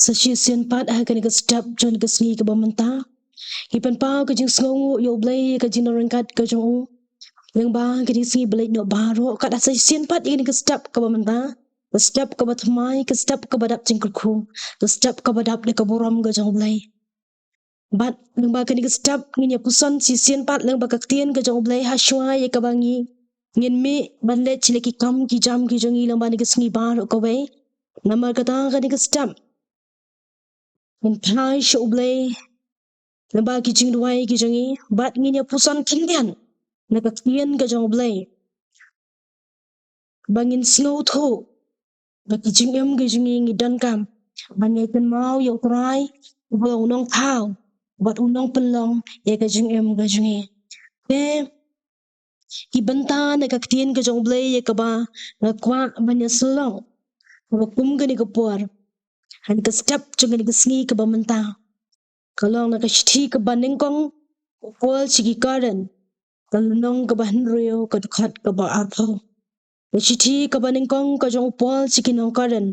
Sasisian pat akan ke step jon ke sngi ke bamenta. Ipan pau ke jing sngongu yo blay ke jing rengkat ke jong. Yang ba ke jing sngi blay no baro kat sasisian pat ini ke step ke bamenta. Ke step ke batmai ke step ke badap jing ku. Ke step ke badap de ke boram ke jong blay. Bat yang ba ke ni ke step nginya pusan sisian pat yang ba kaktian ke jong blay haswa ye ke bangi. Ngin mi bande chile ki kam ki jam ki jongi lang ba ni ke sngi baro ko bay. Nama kata ke ni ke step. Mentai shublay lamba ki jing duai ki jongi bat nginya pusan kindian na kaktian ke jong blay bangin snow tho ba ki jing em ki jongi ngi dan kam bangai kan mau yo trai ba unong thao bat unong pelong ye ka jing em ka jongi te ki banta na kaktian ke jong blay ye ka ba na kwa banya selong ba kum ke ni ka por han ka step jong ni ka sngi ka ba menta kalong na ka shthi ka baning kong upol chigi garden kalong ka ba rio ka khat ka ba apho ka shthi ka baning kong ka jong upol chigi no garden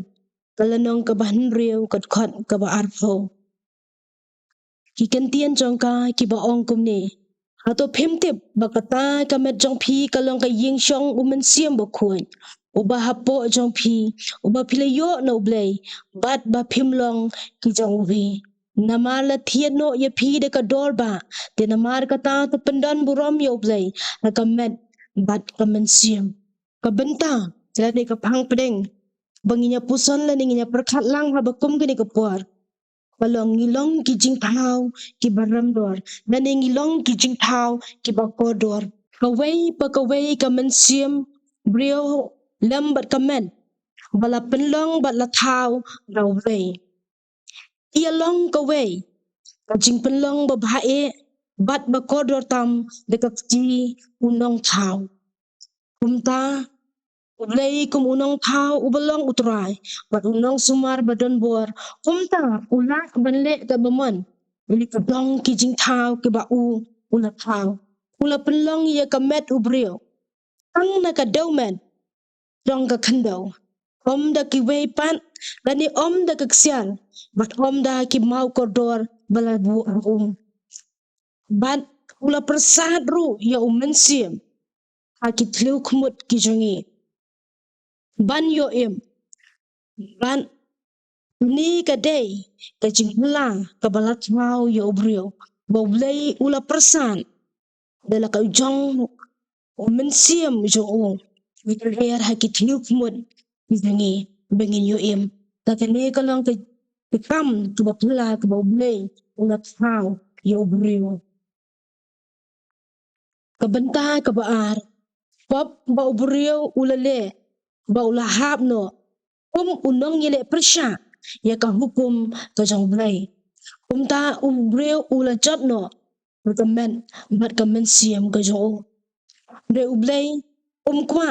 kalong ka ba rio ka khat ka ba apho ki kentien jong ka ki ba ong kum ni ato phimtip ba kata ka met jong phi kalong ka ying shong umen siam ba khuan uba hapo jong phi uba phile yo no blay bat ba phimlong ki jong vi namar la thiet no ye phi de ka dor ba de namar kata to pendan burom yo blay na ka met bat ka men siam ka benta jala de ka phang pedeng banginya puson la ninginya perkhat lang ha bakum ke ni ka puar kalong ngilong ki jing thau ki baram dor na ngilong ki jing thau ki ba ko dor ka wei ka men siam brio lam bat ka men bala penlong bat la thau ra wei ia long ka wei ka jing penlong ba bhae bat ba ko dor tam de ka ji unong thau kumta ulay kum unong thau ubalong utray bat unong sumar badon bor kumta ula banle ka baman ili ka dong ki jing thau ke ba u ula thau ula penlong ye ka met ubrio tang na ka dawmen dong ka khandau om da ki wei pan lani om da ka ksian bat om da ki mau kodor bala bu bat ula persat ru ya umensim ha ki tliu khmut ki jongi ban yo em ban ni ka day ka jingla ka balat mau yo brio boblay ula persan dala ka jong umensim jo o mikir ha ki tliu khmut ki jongi bengin yo em ka kene ka lang ka kam ka bapla ka boblay ula mau yo brio ka benta ka baar pop ba ubrio ulale ba ulahap no unong yele persya ya ka hukum ka jong blay ta ubrio ula jot no recommend bat ka men siam ka jong de ublay kwa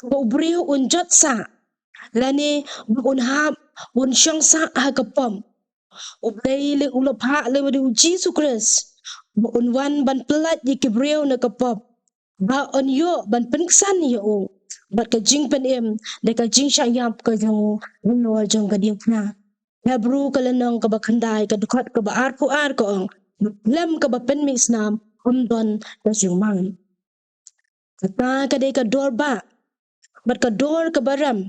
ba ubrio un jot sa lani un hap un shong sa ha ka pom ublay le ula pha le di Jesus Christ un wan ban pelat ye kibrio na ka pop ba on yo ban penksan yo bat ka jing pen em de ka jing sha yap ka jong no jong ka ding na Hebrew ka lanong ka ba khandai ka dukhat ka ba ar ko ong lem ka ba pen mi snam don ka jing mang kata ka de ka dor ba bat ka dor ka baram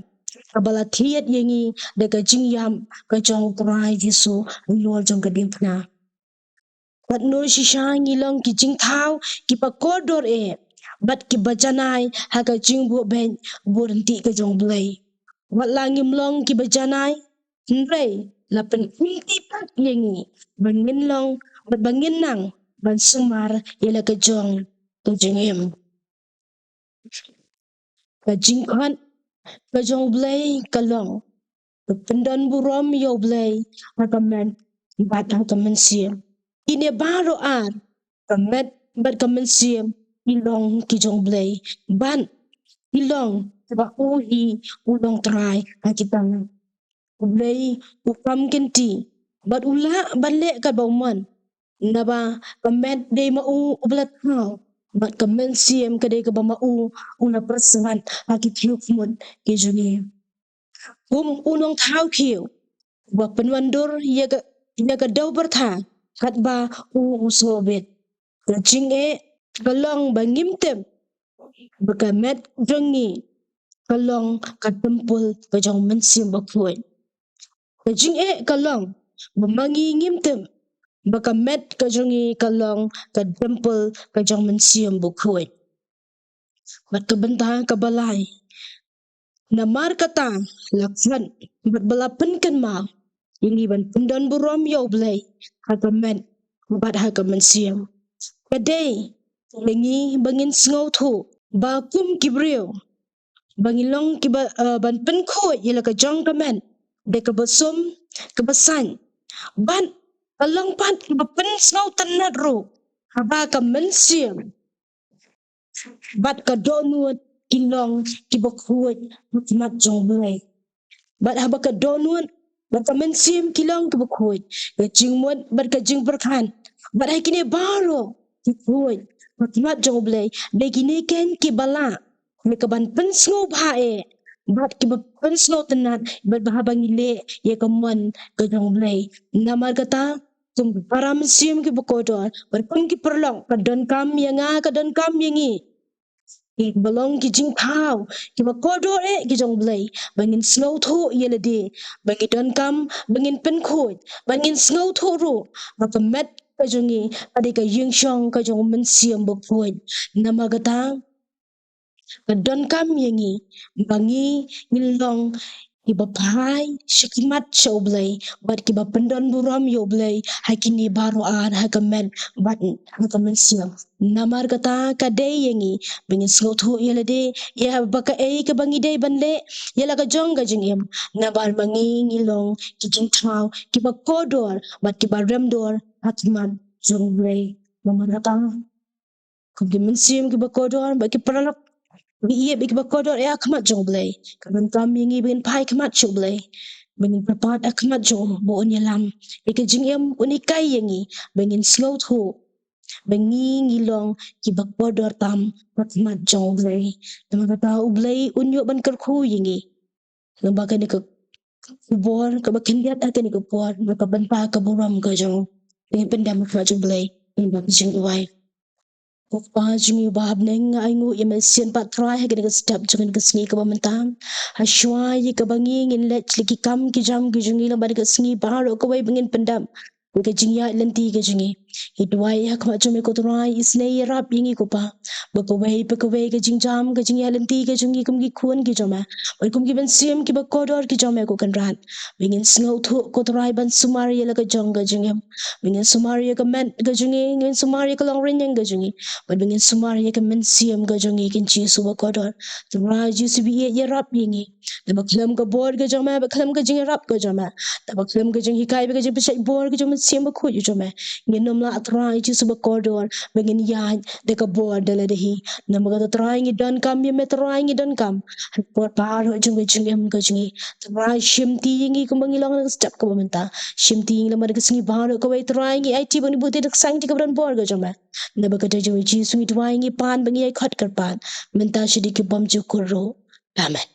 ka bala thiet yengi de ka jing yam ka jong trai Jesu no jong ka ding na bat no shisha ngilong ki jing thau ki pa ko dor e bat ki bajanai ha ka jing bu ben burenti ka jong blay wat langim long ki bajanai nrei la pen kunti pat yengi bangin long bat bangin nang ban sumar ila ka jong ka jingem ka jing khan ka jong blay ka long ka pendan burom yo blay ha ka men bat ha ka men siam ine baro ar ka met bat ka men siam ilong ki jong blay ban ilong ba uhi ulong try ha kitang blay ukam kenti bat ula balle ka bauman naba ka met de ma u ublat hao bat ka men siam ka de ka ba ma u una persan ha ki thiuk mun ki jungi unong thau kiu Wa penwandur yaga daw bertha kat ba usobet kajing kalong bangimtem bakamet jongi kalong katempul kajong mensim bakuan kajing kalong bamangi ngimtem bakamet kajongi kalong katempul kajong mensim bakuan bat kabentah kabalai namar kata laksan bat balapan kan mau ini ban pendan buram yau blai hakamen bat hakamen siam kadai lengi bangin sngau thu bakum kibriu bangilong ban penko yela ka jong kamen de ka basum ka basan ban along pat ka pen sngau tanat ro haba ka mensiam bat ka donuot kilong kibakuot mat jong blai bat haba ka donuot bat ka mensiam kilong kibakuot ka jingmot bat ka jing berkan bat hai kini baro kikuot mat jong blai de kini ken kibala me ka ban pen sngau bhae bat ki ban sngau tanat bat bahabang ile ye ka mon ka jong blai namar kata tum param sim ki bukodor bat pun ki perlong ka don kam yanga ka don kam yangi balong ki jing thau ki bukodor ki jong blai bangin sngau tho yele de bangi don kam bangin pen khoi bangin sngau tho ro ba met ka jongi ade ka ying shong ka jong men siam bokoi namar kata kadon kam yangi bangi ngilong iba pai shikimat choblay bat kiba pendon buram yoblay hakini baro an hakamen bat hakamen siam namar kata kadai yangi bingin sngothu yelade ya baka ka bangi dai banle yela ka jong ga jingim nabar bangi ngilong kijing thau kiba kodor bat kiba remdor hatman jonglay namar kata kugimen siam kiba kodor bat kiparalak iya big bakodor akmat joblay kanan kami ngi bin pai kmat joblay bengin papat akmat jo bo onyelam ikajing yam unikai yangi bengin slow tho bengi ngilong ki bakodor tam akmat joblay nama kata ublay unyo ban kerku yangi lembaga ni ke kubor ke bakin lihat akan ni kubor maka banta ke buram ke jong dengan pendam akmat joblay ini bakjing uai Pajungi bahab neng aingu imesian pat try ha kena step jangan kesengi ke bamentang haswa ye ke bangi ngin let lagi kam ki jam ki jungi lam bad kesengi baharo ke wai bengin pendam ke jingya lenti ke jungi hidwai ha kma jome ko try isne rap yingi ko pa bakawai ke jingjam ke jingya lenti ke jungi kum ki khun ki joma oi kum ki ben sim ki bakodor ki jome ko kan ran bengin sngau thu ko try ban sumari la ke jong ke jingem bengin sumari ke men ke jungi ngin sumari ke long renyang ke jungi bengin sumari ke men sim ke jungi kin chi su bakodor try ji su bi ye rap yingi da baklam ke bor ke joma baklam ke jing rap ke joma da baklam ke jing hikai ke jing pesai bor ke joma sim ko ju joma ngin nom la try ji su bakodor bengin ya de ka bor de la de hi nam ga try ngi don kam ye me try ngi don kam por par ho jung jing em ke jingi try shim ti ngi ko bangi long step ko menta shim ti ngi la mar ke singi bar ko wai try ngi ai ti bani buti dak sang ti ka bran bor ke joma na ba ka de jo ji sungi try ngi pan bangi ai khat kar pan menta shidi ki bam ju ko ro amen